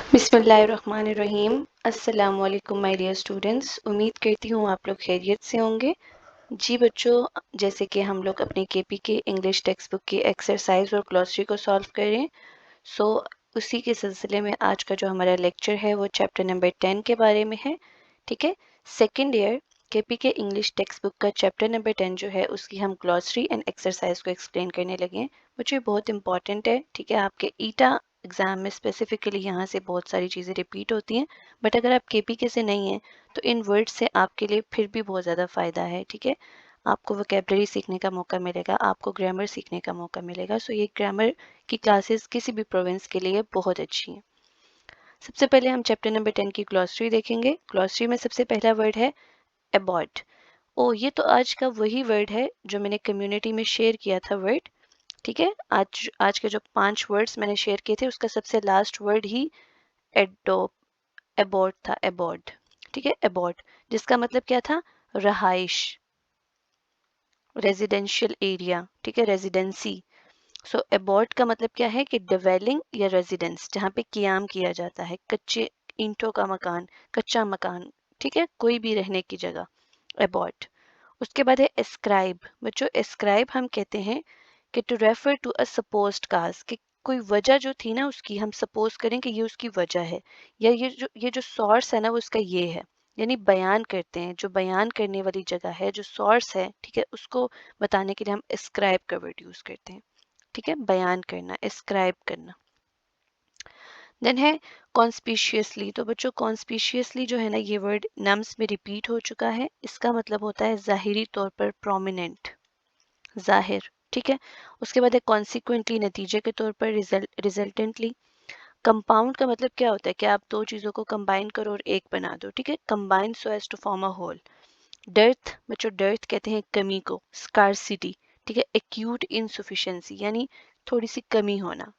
बिस्मिल्लाहिर्रहमानिर्रहीम। अस्सलाम वालेकुम माय डियर स्टूडेंट्स। उम्मीद करती हूँ आप लोग खैरियत से होंगे। जी बच्चों, जैसे कि हम लोग अपने केपी के इंग्लिश टेक्स्ट बुक की एक्सरसाइज और ग्लॉसरी को सॉल्व कर रहे हैं। सो उसी के सिलसिले में आज का जो हमारा लेक्चर है वो चैप्टर नंबर 10 के बारे में है। ठीक है, सेकेंड ईयर केपी के इंग्लिश टेक्स्ट बुक का चैप्टर नंबर 10 जो है उसकी हम ग्लॉसरी एंड एक्सरसाइज को एक्सप्लेन करने लगे हैं। बच्चों ये बहुत इंपॉर्टेंट है। ठीक है, आपके ईटा एग्जाम में स्पेसिफिकली यहाँ से बहुत सारी चीज़ें रिपीट होती हैं, बट अगर आप केपी के से नहीं हैं तो इन वर्ड से आपके लिए फिर भी बहुत ज़्यादा फ़ायदा है। ठीक है, आपको वोकेबलरी सीखने का मौका मिलेगा, आपको ग्रामर सीखने का मौका मिलेगा। सो ये ग्रामर की क्लासेस किसी भी प्रोविंस के लिए बहुत अच्छी हैं। सबसे पहले हम चैप्टर नंबर 10 की ग्लॉसरी देखेंगे। ग्लॉसरी में सबसे पहला वर्ड है अबॉर्ट। ओ, ये तो आज का वही वर्ड है जो मैंने कम्युनिटी में शेयर किया था वर्ड। ठीक है, आज आज के जो 5 वर्ड्स मैंने शेयर किए थे उसका सबसे लास्ट वर्ड ही एडो एबॉर्ट था, एबॉर्ड। ठीक है, एबॉर्ट जिसका मतलब क्या था? रहाइश, रेजिडेंशियल एरिया। ठीक है, रेजिडेंसी। सो एबॉर्ड का मतलब क्या है कि डिवेलिंग या रेजिडेंस, जहाँ पे कियाम किया जाता है, कच्चे ईंटों का मकान, कच्चा मकान। ठीक है, कोई भी रहने की जगह, एबॉर्ड। उसके बाद है एस्क्राइब। बच्चों एस्क्राइब हम कहते हैं कि to refer to a supposed cause, कि कोई वजह जो थी ना उसकी हम सपोज करें कि ये उसकी वजह है, या ये जो सोर्स है ना वो उसका ये है। यानी बयान करते हैं, जो बयान करने वाली जगह है, जो सोर्स है, ठीक है, उसको बताने के लिए हम एस्क्राइब का वर्ड यूज करते हैं। ठीक है, बयान करना, एस्क्राइब करना। देन है कॉन्स्पिशियसली। तो बच्चों कॉन्स्पिशियसली जो है ना ये वर्ड नम्स में रिपीट हो चुका है। इसका मतलब होता है जाहिरी तौर पर, प्रोमिनेंट, जाहिर। ठीक है, उसके बाद है कॉन्सिक्वेंटली, नतीजे के तौर पर, रिजल्टेंटली। कंपाउंड का मतलब क्या होता है कि आप दो चीजों को कंबाइन करो और एक बना दो। ठीक है, combine so as to form a whole. Dearth, बच्चों डर्थ कहते हैं कमी को, स्कार्सिटी। ठीक है, एक्यूट इनसुफिशियंसी यानी थोड़ी सी कमी होना।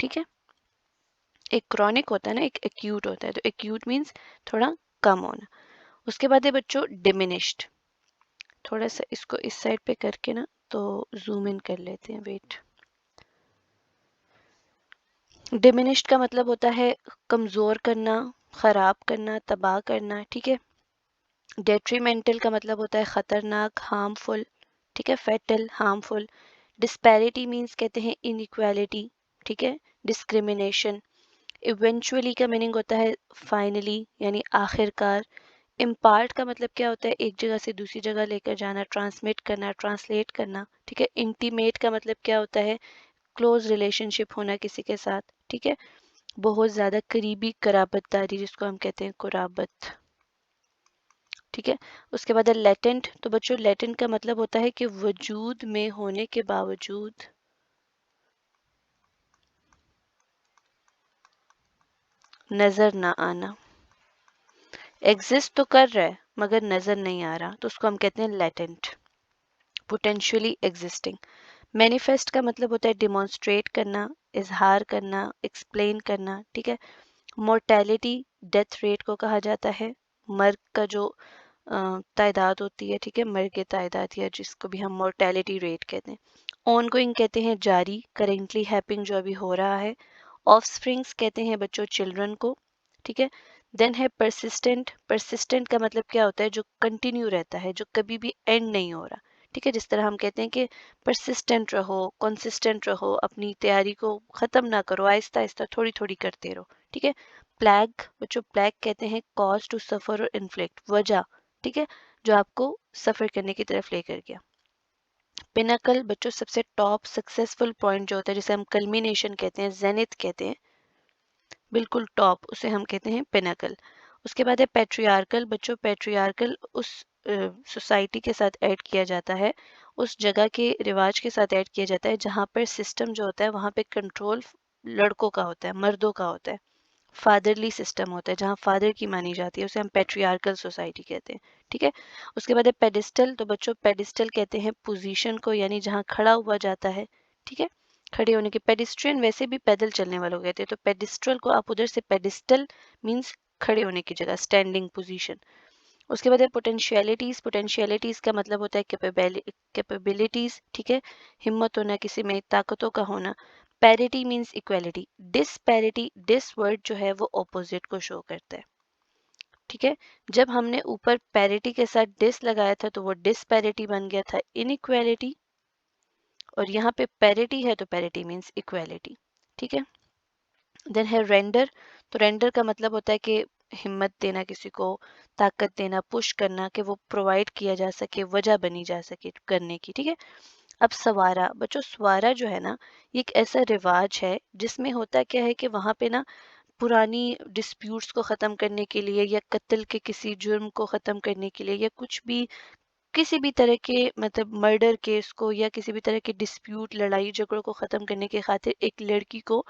ठीक है, एक क्रॉनिक होता है ना, एक एक्यूट होता है, तो एक्यूट मीन्स थोड़ा कम होना। उसके बाद है बच्चों डिमिनिश्ड। थोड़ा सा इसको इस साइड पे करके ना तो जूम इन कर लेते हैं, वेट। डिमिनिश्ड का मतलब होता है कमजोर करना, खराब करना, तबाह करना। ठीक है, डेट्रीमेंटल का मतलब होता है खतरनाक, हार्मफुल। ठीक है, फैटल, हार्मफुल। डिस्पैरिटी मीन्स कहते हैं इनइक्वालिटी। ठीक है, डिस्क्रिमिनेशन। इवेंचुअली का मीनिंग होता है फाइनली यानी आखिरकार। इम्पार्ट का मतलब क्या होता है? एक जगह से दूसरी जगह लेकर जाना, ट्रांसमिट करना, ट्रांसलेट करना। ठीक है, इंटीमेट का मतलब क्या होता है? क्लोज रिलेशनशिप होना किसी के साथ। ठीक है, बहुत ज्यादा करीबी कराबतदारी जिसको हम कहते हैं कुराबत। ठीक है, उसके बाद है लेटेंट। तो बच्चों लेटेंट का मतलब होता है कि वजूद में होने के बावजूद, नजर ना आना। एग्जिस्ट तो कर रहा है मगर नजर नहीं आ रहा, तो उसको हम कहते हैं लेटेंट, पोटेंशियली एग्जिस्टिंग। मैनिफेस्ट का मतलब होता है डिमॉन्स्ट्रेट करना, इजहार करना, एक्सप्लेन करना। ठीक है, मोर्टेलिटी, डेथ रेट को कहा जाता है, मर्ग का जो तादाद होती है। ठीक है, मर्ग की तादाद या जिसको भी हम मोर्टेलिटी रेट कहते हैं। ऑनगोइंग कहते हैं जारी, करेंटली हैपनिंग जो अभी हो रहा है। ऑफस्प्रिंग्स कहते हैं बच्चों चिल्ड्रन को। ठीक है, देन है परसिस्टेंट। परसिस्टेंट का मतलब क्या होता है? जो कंटिन्यू रहता है, जो कभी भी एंड नहीं हो रहा। ठीक है, जिस तरह हम कहते हैं कि परसिस्टेंट रहो, कंसिस्टेंट रहो, अपनी तैयारी को खत्म ना करो, आहिस्ता आहिस्ता थोड़ी थोड़ी करते रहो। ठीक है, प्लैग, बच्चों प्लैग कहते हैं कॉज टू सफर और इन्फ्लिक्ट, वजह। ठीक है, जो आपको सफर करने की तरफ लेकर गया। पिनाकल, बच्चों सबसे टॉप सक्सेसफुल पॉइंट जो होता है, जिसे हम कल्मिनेशन कहते हैं, जेनिथ कहते हैं, बिल्कुल टॉप, उसे हम कहते हैं पिनाकल। उसके बाद है पेट्रियार्कल। बच्चों पेट्रियार्कल उस सोसाइटी के साथ ऐड किया जाता है, उस जगह के रिवाज के साथ ऐड किया जाता है जहाँ पर सिस्टम जो होता है वहाँ पे कंट्रोल लड़कों का होता है, मर्दों का होता है। फादरली सिस्टम होता है जहाँ फादर की मानी जाती है, उसे हम पेट्रियार्कल सोसाइटी कहते हैं। ठीक है, उसके बाद है पेडिस्टल। तो बच्चों पेडिस्टल कहते हैं पोजीशन को, यानी जहाँ खड़ा हुआ जाता है। ठीक है, खड़े होने के। पेडिस्ट्रियन वैसे भी पैदल चलने वालों को कहते हैं, तो पेडिस्ट्रल को आप उधर से पेडिस्टल मीन्स खड़े होने की जगह, स्टैंडिंग पोजीशन। उसके बाद है पोटेंशियलिटीज। पोटेंशियलिटीज का मतलब होता है कैपेबिलिटीज। ठीक है, हिम्मत होना, किसी में ताकतों का होना। Parity means equality, disparity, dis word जो है वो ऑपोजिट को शो करता है, ठीक है। जब हमने ऊपर पैरिटी के साथ डिस लगाया था तो वो डिसपैरिटी बन गया था इनइक्वालिटी, और यहाँ पे पैरिटी है तो पैरिटी मीन्स इक्वालिटी, ठीक है। देन है रेंडर, तो रेंडर का मतलब होता है कि हिम्मत देना, किसी को ताकत देना, पुश करना, कि वो प्रोवाइड किया जा सके, वजह बनी जा सके करने की, ठीक है। अब सवारा, बच्चों सवारा जो है ना, ये एक ऐसा रिवाज है जिसमें होता क्या है कि वहाँ पे ना पुरानी डिस्प्यूट्स को ख़त्म करने के लिए, या कत्ल के किसी जुर्म को ख़त्म करने के लिए, या कुछ भी किसी भी तरह के मतलब मर्डर केस को, या किसी भी तरह के डिस्प्यूट, लड़ाई झगड़ों को ख़त्म करने की खातिर एक लड़की को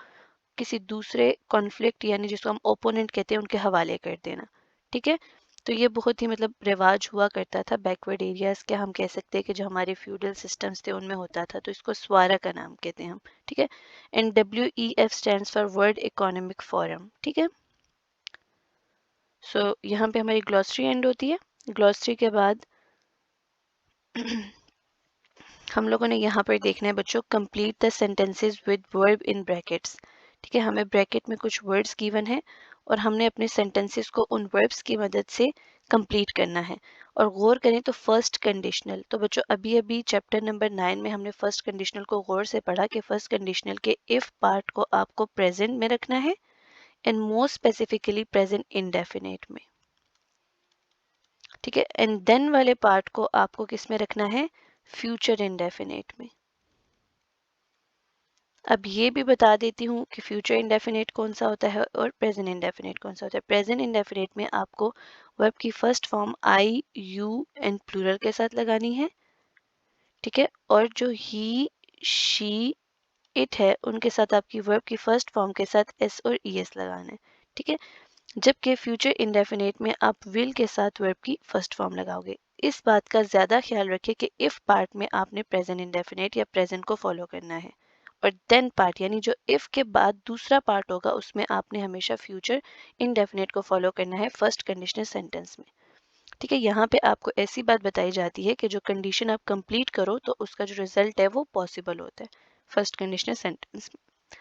किसी दूसरे कॉन्फ्लिक्ट, यानी जिसको हम ओपोनेंट कहते हैं, उनके हवाले कर देना, ठीक है। तो ये बहुत ही मतलब रिवाज हुआ करता था बैकवर्ड एरियाज के, हम कह सकते हैं कि जो हमारे फ्यूडल सिस्टम्स थे उनमें होता था, तो इसको स्वारा का नाम कहते हैं हम, ठीक है। And WEF stands for world economic forum, ठीक है। सो यहाँ पे हमारी ग्लॉसरी एंड होती है। ग्लॉसरी के बाद हम लोगों ने यहाँ पर देखना है बच्चों, complete the sentences with verb in brackets, ठीक है। हमें ब्रैकेट में कुछ वर्ड्स गिवन है और हमने अपने सेंटेंसेस को उन वर्ब्स की मदद से कंप्लीट करना है। और गौर करें तो फर्स्ट कंडीशनल, तो बच्चों अभी अभी चैप्टर नंबर 9 में हमने फर्स्ट कंडीशनल को गौर से पढ़ा कि फर्स्ट कंडीशनल के इफ पार्ट को आपको प्रेजेंट में रखना है, and more specifically present indefinite में, ठीक है। एंड देन वाले पार्ट को आपको किस में रखना है, फ्यूचर इंडेफिनिट में। अब ये भी बता देती हूँ कि फ्यूचर इंडेफिनिट कौन सा होता है और प्रेजेंट इंडेफिनिट कौन सा होता है। प्रेजेंट इंडेफिनिट में आपको वर्ब की first form I, you and plural के साथ लगानी है, ठीक है। और जो ही, शी, इट है, उनके साथ आपकी वर्ब की फर्स्ट फॉर्म के साथ एस और ईएस लगाना है, ठीक है। जबकि फ्यूचर इंडेफिनिट में आप विल के साथ वर्ब की फर्स्ट फॉर्म लगाओगे। इस बात का ज्यादा ख्याल रखिए कि इफ पार्ट में आपने प्रेजेंट इंडेफिनिट या प्रेजेंट को फॉलो करना है, और देन पार्ट यानी जो इफ के बाद दूसरा पार्ट होगा उसमें आपने हमेशा फ्यूचर इंडेफिनिट को फॉलो करना है फर्स्ट कंडीशनल सेंटेंस में, ठीक है। यहाँ पे आपको ऐसी बात बताई जाती है कि जो कंडीशन आप कंप्लीट करो तो उसका जो रिजल्ट है वो पॉसिबल होता है फर्स्ट कंडीशनल सेंटेंस में।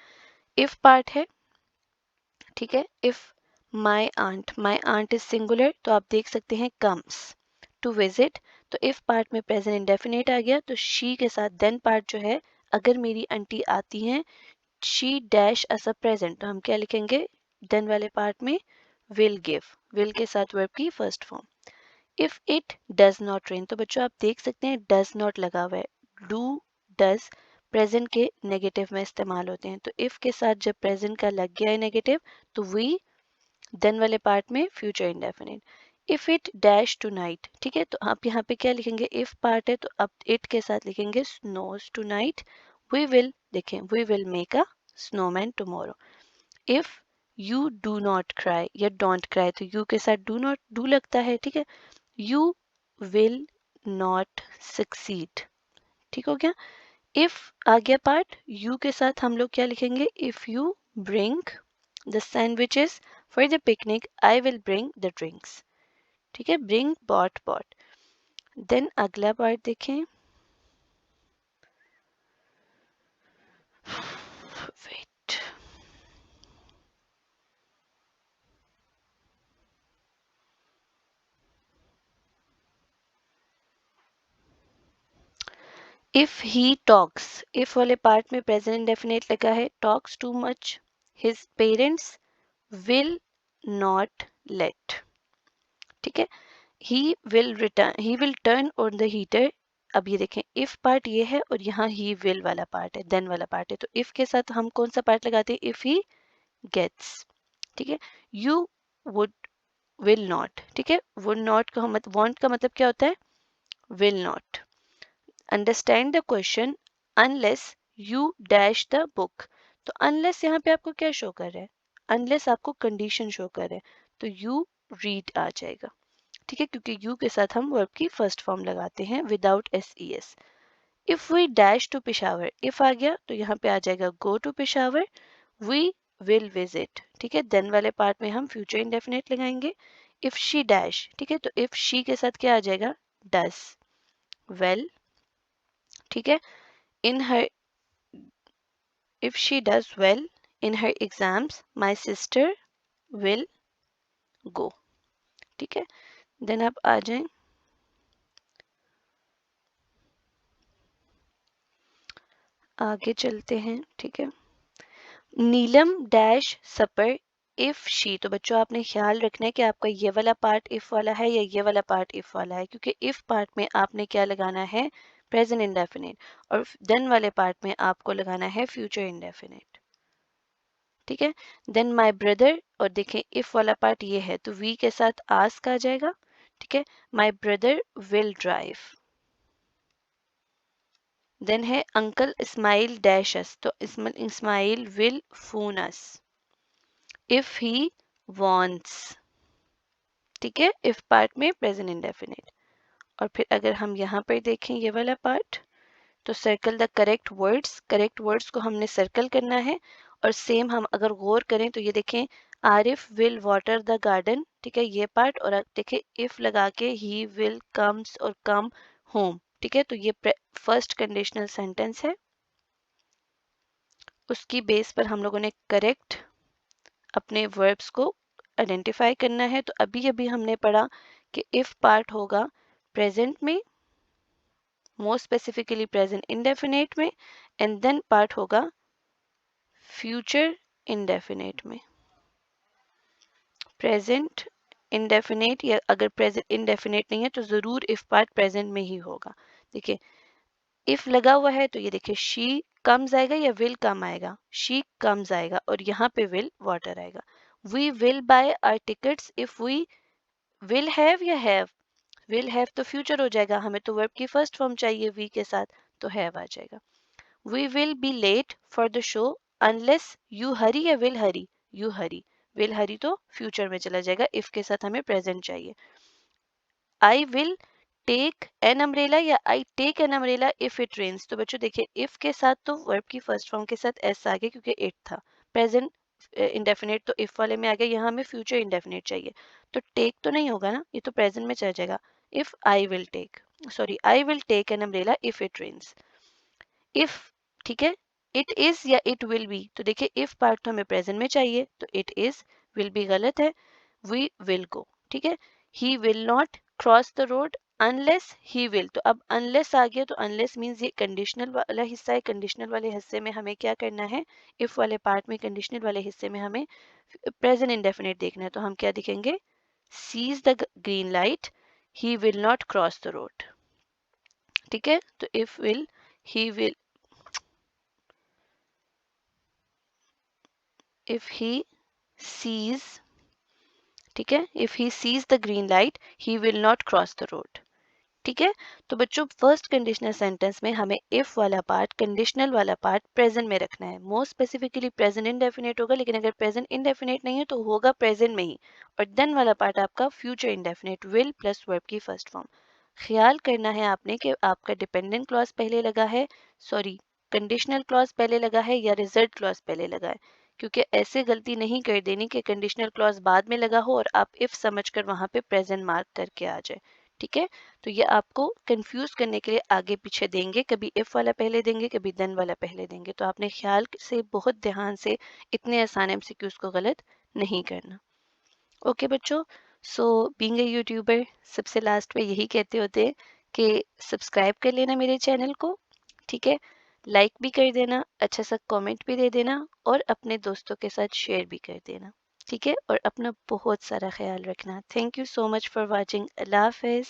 इफ पार्ट है, ठीक है। If my aunt is singular, तो आप देख सकते हैं कम्स टू विजिट, तो इफ पार्ट में प्रेजेंट इंडेफिनिट आ गया तो शी के साथ देन पार्ट जो है, अगर मेरी आंटी आती हैं, she dash as a present, तो हम क्या लिखेंगे, देन वाले पार्ट में विल गिव, विल के साथ वर्ब की first form. If it does not rain, तो बच्चों आप देख सकते हैं डज नॉट लगा हुआ है, डू, डज प्रेजेंट के नेगेटिव में इस्तेमाल होते हैं, तो इफ के साथ जब प्रेजेंट का लग गया है नेगेटिव तो वी, देन वाले पार्ट में future indefinite. If it dash tonight, ठीक है, तो आप यहाँ पे क्या लिखेंगे, इफ पार्ट है तो अब इट के साथ लिखेंगे snows tonight. We will, देखें we will make a snowman tomorrow. If you do not cry या डोंट क्राई, तो यू के साथ डू नॉट, डू लगता है, ठीक है। यू विल नॉट सक्सीड, ठीक हो गया। इफ आ गया पार्ट, यू के साथ हम लोग क्या लिखेंगे, if you bring the sandwiches for the picnic I will bring the drinks, ठीक है। Bring, bought, bought. देन अगला पार्ट देखें, wait, if he talks, if वाले पार्ट में प्रेजेंट इंडेफिनिट लगा है, talks too much his parents will not let, ठीक है। He will turn on the heater. अब ये देखें इफ पार्ट ये है और यहाँ ही विल वाला पार्ट है, देन वाला पार्ट है, तो इफ के साथ हम कौन सा पार्ट लगाते हैं, इफ ही गेट्स, ठीक है। यू वुड विल नॉट, ठीक है। वुड नॉट का मतलब, वांट का मतलब क्या होता है, will not. Understand the question unless you dash the book, तो अनलेस यहाँ पे आपको क्या शो कर रहा है, अनलेस आपको कंडीशन शो कर रहा है, तो यू रीड आ जाएगा, ठीक है, क्योंकि यू के साथ हम वर्ब की फर्स्ट फॉर्म लगाते हैं without S E S. If we dash to Peshawar, if आ गया तो यहाँ पे आ जाएगा go to Peshawar, we will visit, ठीक है। देन वाले पार्ट में हम फ्यूचर इंडेफिनिट लगाएंगे। इफ शी डैश, ठीक है, तो इफ शी के साथ क्या आ जाएगा, डस, वेल, ठीक है। In her if she does well in her exams my sister will go. ठीक है, देन आप आ जाएं, आगे चलते हैं। ठीक है, नीलम डैश सपर इफ शी। तो बच्चों आपने ख्याल रखना है कि आपका ये वाला पार्ट इफ वाला है या ये वाला पार्ट इफ वाला है, क्योंकि इफ पार्ट में आपने क्या लगाना है, प्रेजेंट इंडेफिनिट, और देन वाले पार्ट में आपको लगाना है फ्यूचर इंडेफिनिट। ठीक है, देन माई ब्रदर, और देखें इफ वाला पार्ट ये है तो वी के साथ आस्क आ जाएगा। ठीक है, my brother will drive. Then है अंकल इस्माइल डैश अस, तो Ismail will phone us if he wants. ठीक है, इफ पार्ट में प्रेजेंट इंडेफिनिट। और फिर अगर हम यहाँ पर देखें ये वाला पार्ट, तो circle the correct words, correct words को हमने सर्कल करना है। और सेम हम अगर गौर करें तो ये देखें, Arif will water the garden. ठीक है, ये पार्ट, और देखें इफ लगा के ही विल कम्स और कम होम। ठीक है, तो ये फर्स्ट कंडीशनल सेंटेंस है, उसकी बेस पर हम लोगों ने करेक्ट अपने वर्ब्स को आइडेंटिफाई करना है। तो अभी अभी हमने पढ़ा कि इफ पार्ट होगा प्रेजेंट में, मोर स्पेसिफिकली प्रेजेंट इंडेफिनेट में, एंड देन पार्ट होगा फ्यूचर इंडेफिनेट में। प्रेजेंट इंडेफिनेट, या अगर प्रेजेंट इंडेफिनेट नहीं है तो जरूर इफ पार्ट प्रेजेंट में ही होगा। देखिए इफ लगा हुआ है तो ये देखिए शी कम्स आएगा या विल कम आएगा, शी कम्स आएगा, और यहाँ पे विल वाटर आएगा। We will buy our tickets if we will have या हैव, विल हैव तो फ्यूचर हो जाएगा, हमें तो वर्ब की फर्स्ट फॉर्म चाहिए वी के साथ, तो हैव आ जाएगा। We will be late for the show unless you hurry, या will hurry, you hurry, will hurry तो फ्यूचर में चला जाएगा, इफ के साथ हमें प्रेजेंट चाहिए। I will take an umbrella, या I take an umbrella if it rains. तो बच्चों देखिए इफ के साथ तो वर्ब की फर्स्ट फॉर्म के साथ एस आ गया क्योंकि इट था। प्रेजेंट इंडेफिनेट तो इफ वाले में आ गया, यहाँ हमें फ्यूचर इंडेफिनेट चाहिए, तो टेक तो नहीं होगा ना, ये तो प्रेजेंट में चल जाएगा। If I will take, sorry I will take an umbrella if it rains. If, ठीक है, इट इज या इट विल बी, तो देखिए इफ पार्ट तो हमें प्रेजेंट में चाहिए, तो इट इज, विल बी गलत है, वी विल गो। ठीक है, he will not cross the road unless he will, तो अब अनलेस आ गया, तो अनलेस मीन्स ये कंडीशनल वाला हिस्सा है, कंडीशनल वाले हिस्से में हमें क्या करना है, इफ वाले पार्ट में कंडीशनल वाले हिस्से में हमें प्रेजेंट इंडेफिनिट देखना है, तो हम क्या दिखेंगे, sees the green light, he will not cross the road. ठीक है, तो if will, he will, if he sees, ठीक है, if he sees the green light he will not cross the road। ठीक है, तो बच्चों फर्स्ट कंडीशनल सेंटेंस में हमें इफ वाला पार्ट, कंडीशनल वाला पार्ट प्रेजेंट में रखना है। मोर स्पेसिफिकली प्रेजेंट इंडेफिनेट होगा, लेकिन अगर प्रेजेंट इंडेफिनेट नहीं है तो होगा प्रेजेंट में ही। और देन वाला पार्ट आपका future indefinite, will plus verb की फर्स्ट फॉर्म। ख्याल करना है आपने कि आपका डिपेंडेंट क्लॉज पहले लगा है, सॉरी कंडीशनल क्लॉज पहले लगा है या रिजल्ट क्लॉज पहले लगा है, क्योंकि ऐसे गलती नहीं कर देनी कि कंडीशनल क्लॉज बाद में लगा हो और आप इफ समझकर वहां पे प्रेजेंट मार्क करके आ जाए। ठीक है, तो ये आपको कंफ्यूज करने के लिए आगे पीछे देंगे, कभी इफ वाला पहले देंगे, कभी देन वाला पहले देंगे, तो आपने ख्याल से बहुत ध्यान से इतने आसान एमसीक्यूज को गलत नहीं करना। ओके बच्चों, सो बीइंग ए यूट्यूबर सबसे लास्ट में यही कहते होते हैं कि सब्सक्राइब कर लेना मेरे चैनल को। ठीक है, लाइक भी कर देना, अच्छा सा कमेंट भी दे देना, और अपने दोस्तों के साथ शेयर भी कर देना। ठीक है, और अपना बहुत सारा ख्याल रखना। Thank you so much for watching. अल्लाह हाफिज़।